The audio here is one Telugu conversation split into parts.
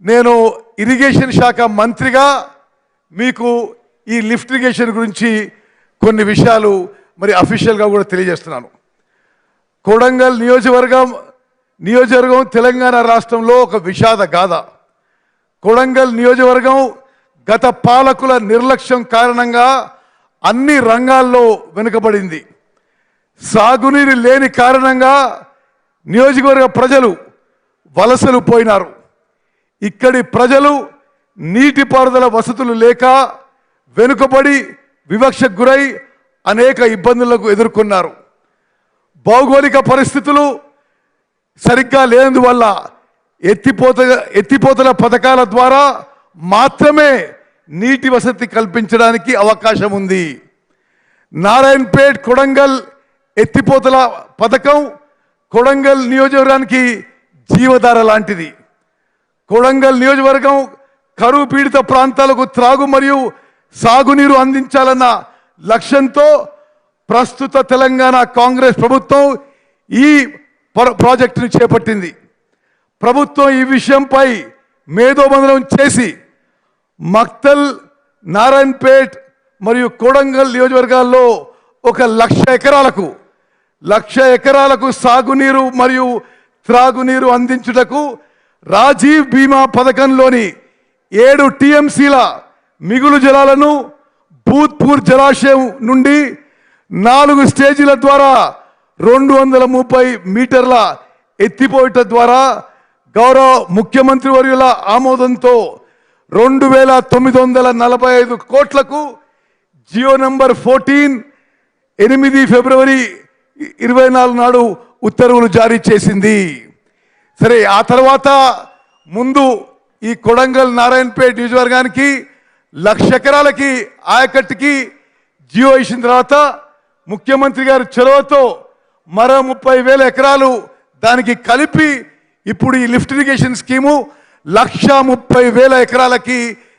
నేను ఇరిగేషన్ శాఖ మంత్రిగా మీకు ఈ లిఫ్ట్ ఇరిగేషన్ గురించి కొన్ని విషయాలు మరి అఫీషియల్గా కూడా తెలియజేస్తున్నాను. కొడంగల్ నియోజకవర్గం తెలంగాణ రాష్ట్రంలో ఒక విషాద గాథ. కొడంగల్ నియోజకవర్గం గత పాలకుల నిర్లక్ష్యం కారణంగా అన్ని రంగాల్లో వెనుకబడింది. సాగునీరు లేని కారణంగా నియోజకవర్గ ప్రజలు వలసలు పోయినారు. ఇక్కడి ప్రజలు నీటిపారుదల వసతులు లేక వెనుకబడి వివక్షకు గురై అనేక ఇబ్బందులకు ఎదుర్కొన్నారు. భౌగోళిక పరిస్థితులు సరిగ్గా లేనందువల్ల ఎత్తిపోతల పథకాల ద్వారా మాత్రమే నీటి వసతి కల్పించడానికి అవకాశం ఉంది. నారాయణపేట్ కొడంగల్ ఎత్తిపోతల పథకం కొడంగల్ నియోజకవర్గానికి జీవధార లాంటిది. కొడంగల్ నియోజకవర్గం కరువు పీడిత ప్రాంతాలకు త్రాగు మరియు సాగునీరు అందించాలన్న లక్ష్యంతో ప్రస్తుత తెలంగాణ కాంగ్రెస్ ప్రభుత్వం ఈ ప్రాజెక్టును చేపట్టింది. ప్రభుత్వం ఈ విషయంపై మేధోబంధనం చేసి మక్తల్, నారాయణపేట్ మరియు కొడంగల్ నియోజకవర్గాల్లో 1,00,000 ఎకరాలకు సాగునీరు మరియు త్రాగునీరు అందించుటకు రాజీవ్ బీమా పథకంలోని 7 టీఎంసీల మిగులు జలాలను భూత్పూర్ జలాశయం నుండి 4 స్టేజీల ద్వారా 230 మీటర్ల ఎత్తిపోయట ద్వారా గౌరవ ముఖ్యమంత్రి వర్యుల ఆమోదంతో 2,945 కోట్లకు జియో నంబర్ 14 8 ఫిబ్రవరి 24 నాడు ఉత్తర్వులు జారీ చేసింది. సరే, ఆ తర్వాత ముందు ఈ కొడంగల్ నారాయణపేట నియోజకవర్గానికి 1,00,000 ఎకరాలకి ఆయకట్టుకి జియో ఇచ్చిన తర్వాత ముఖ్యమంత్రి గారి చొరవతో మరో 30,000 ఎకరాలు దానికి కలిపి ఇప్పుడు ఈ లిఫ్ట్ ఇరిగేషన్ స్కీము 1,30,000 ఎకరాలకి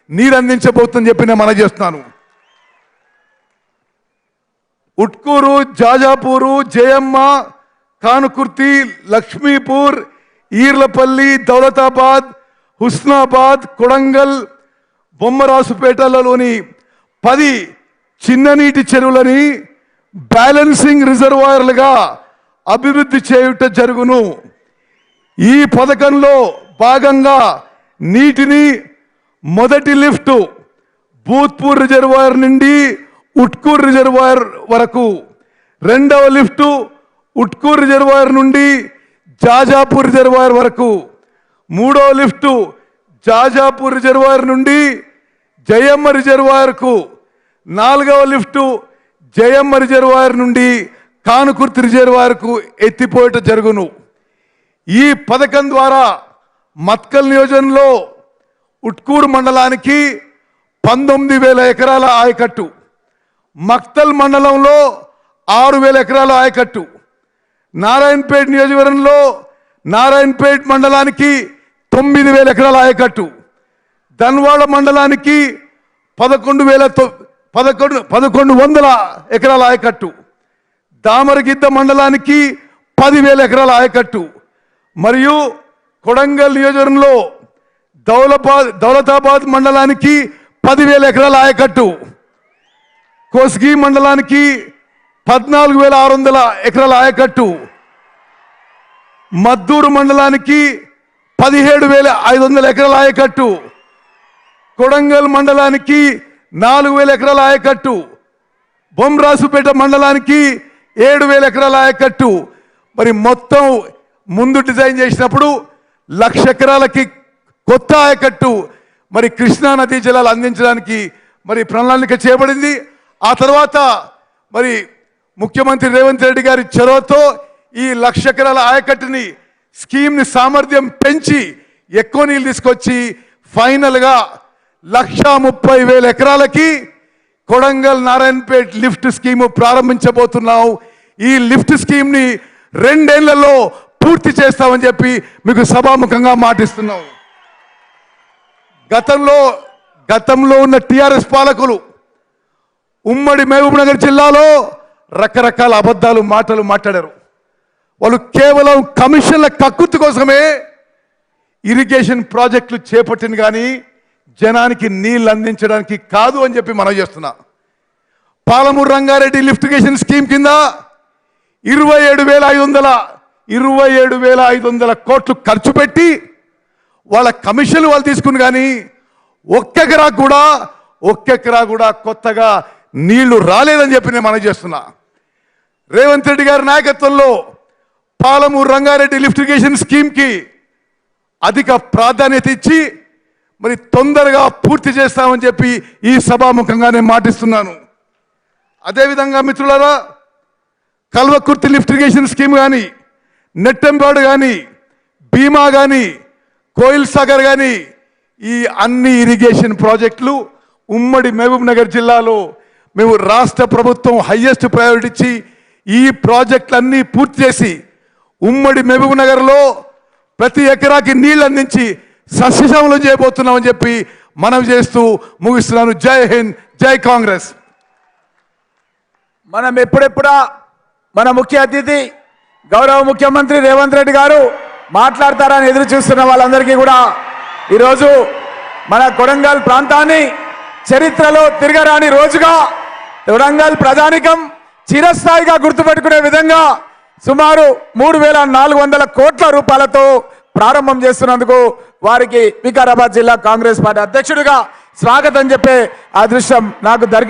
నీరు అందించబోతుందని చెప్పి నేను మనవి చేస్తున్నాను. ఉట్కూరు, జాజాపూరు, జయమ్మ, కానుకుర్తి, లక్ష్మీపూర్, ఈర్లపల్లి, దౌలతాబాద్, హుస్నాబాద్, కొడంగల్, బొమ్మరాసుపేటలలోని 10 చిన్ననీటి చెరువులని బ్యాలెన్సింగ్ రిజర్వాయర్లుగా అభివృద్ధి చేయుట జరుగును. ఈ పథకంలో భాగంగా నీటిని మొదటి లిఫ్ట్ భూత్పూర్ రిజర్వాయర్ నుండి ఉట్కూర్ రిజర్వాయర్ వరకు, రెండవ లిఫ్ట్ ఉట్కూర్ రిజర్వాయర్ నుండి జాజాపూర్ రిజర్వాయర్ వరకు, మూడవ లిఫ్ట్ జాజాపూర్ రిజర్వాయర్ నుండి జయమ్మ రిజర్వాయర్కు, నాలుగవ లిఫ్ట్ జయమ్మ రిజర్వాయర్ నుండి కానుకుర్తి రిజర్వాయర్కు ఎత్తిపోయట జరుగును. ఈ పథకం ద్వారా మత్కల్ నియోజకవర్గంలో ఉట్కూరు మండలానికి 19,000 ఎకరాల ఆయకట్టు, మక్తల్ మండలంలో 6,000 ఎకరాల ఆయకట్టు, నారాయణపేట నియోజకవర్గంలో నారాయణపేట మండలానికి 9,000 ఎకరాల ఆయకట్టు, ధన్వాడ మండలానికి 1,100 ఎకరాల ఆయకట్టు, దామరగిద్ద మండలానికి 10,000 ఎకరాల ఆయకట్టు మరియు కొడంగల్ నియోజకవర్గంలో దౌలతాబాద్ మండలానికి 10,000 ఎకరాల ఆయకట్టు, కోస్గి మండలానికి 14,600 ఎకరాల ఆయకట్టు, మద్దూరు మండలానికి 17,500 ఎకరాల ఆయకట్టు, కొడంగల్ మండలానికి 4,000 ఎకరాల ఆయకట్టు, బొమ్మరాసుపేట మండలానికి 7,000 ఎకరాల ఆయకట్టు. మరి మొత్తం ముందు డిజైన్ చేసినప్పుడు 1,00,000 ఎకరాలకి కొత్త ఆయకట్టు మరి కృష్ణా నదీ జలాలు అందించడానికి మరి ప్రణాళిక చేయబడింది. ఆ తర్వాత మరి ముఖ్యమంత్రి రేవంత్ రెడ్డి గారి చొరవతో ఈ 1,00,000 ఎకరాల ఆయకట్టుని స్కీమ్ని సామర్థ్యం పెంచి ఎక్కువ నీళ్ళు తీసుకొచ్చి ఫైనల్గా 1,30,000 ఎకరాలకి కొడంగల్ నారాయణపేట్ లిఫ్ట్ స్కీము ప్రారంభించబోతున్నాం. ఈ లిఫ్ట్ స్కీమ్ని 2 ఏళ్లలో పూర్తి చేస్తామని చెప్పి మీకు సభాముఖంగా మాటిస్తున్నాం. గతంలో ఉన్న టీఆర్ఎస్ పాలకులు ఉమ్మడి మహబూబ్నగర్ జిల్లాలో రకరకాల మాటలు మాట్లాడారు. వాళ్ళు కేవలం కమిషన్ల కక్కుర్తి కోసమే ఇరిగేషన్ ప్రాజెక్టులు చేపట్టిన కానీ జనానికి నీళ్ళు అందించడానికి కాదు అని చెప్పి మనం చేస్తున్నా. Palamuru Rangareddy lift irrigation scheme కింద 27,500 కోట్లు ఖర్చు పెట్టి వాళ్ళ కమిషన్లు వాళ్ళు తీసుకుని కానీ ఒక్క ఎకరా కూడా కొత్తగా నీళ్లు రాలేదని చెప్పి నేను మనం చేస్తున్నా. రేవంత్ రెడ్డి గారి నాయకత్వంలో పాలమూరు రంగారెడ్డి లిఫ్ట్ ఇరిగేషన్ స్కీమ్కి అధిక ప్రాధాన్యత ఇచ్చి మరి తొందరగా పూర్తి చేస్తామని చెప్పి ఈ సభాముఖంగా నేను మాటిస్తున్నాను. అదేవిధంగా మిత్రులారా, కల్వకుర్తి లిఫ్ట్ ఇరిగేషన్ స్కీమ్ కానీ, నెట్టంపాడు కానీ, భీమా కానీ, కోయిల్ సాగర్ కానీ, ఈ అన్ని ఇరిగేషన్ ప్రాజెక్టులు ఉమ్మడి మహబూబ్ నగర్ జిల్లాలో మేము రాష్ట్ర ప్రభుత్వం హైయెస్ట్ ప్రయారిటీ ఇచ్చి ఈ ప్రాజెక్టులన్నీ పూర్తి చేసి ఉమ్మడి మహబూబ్ నగర్లో ప్రతి ఎకరాకి నీళ్ళు అందించి సస్యశ్యామలం చేయబోతున్నామని చెప్పి మనం చేస్తూ ముగిస్తున్నాను. జై హింద్, జై కాంగ్రెస్. మనం ఎప్పుడెప్పుడా మన ముఖ్య అతిథి గౌరవ ముఖ్యమంత్రి రేవంత్ రెడ్డి గారు మాట్లాడతారని ఎదురు చూస్తున్న వాళ్ళందరికీ కూడా ఈరోజు మన కొడంగల్ ప్రాంతాన్ని చరిత్రలో తిరగరాని రోజుగా కొడంగల్ ప్రజానికం చిరస్థాయిగా గుర్తుపెట్టుకునే విధంగా సుమారు 3,400 కోట్ల రూపాయలతో ప్రారంభం చేస్తున్నందుకు వారికి వికారాబాద్ జిల్లా కాంగ్రెస్ పార్టీ అధ్యక్షుడిగా స్వాగతం చెప్పే అదృష్టం నాకు దొరికింది.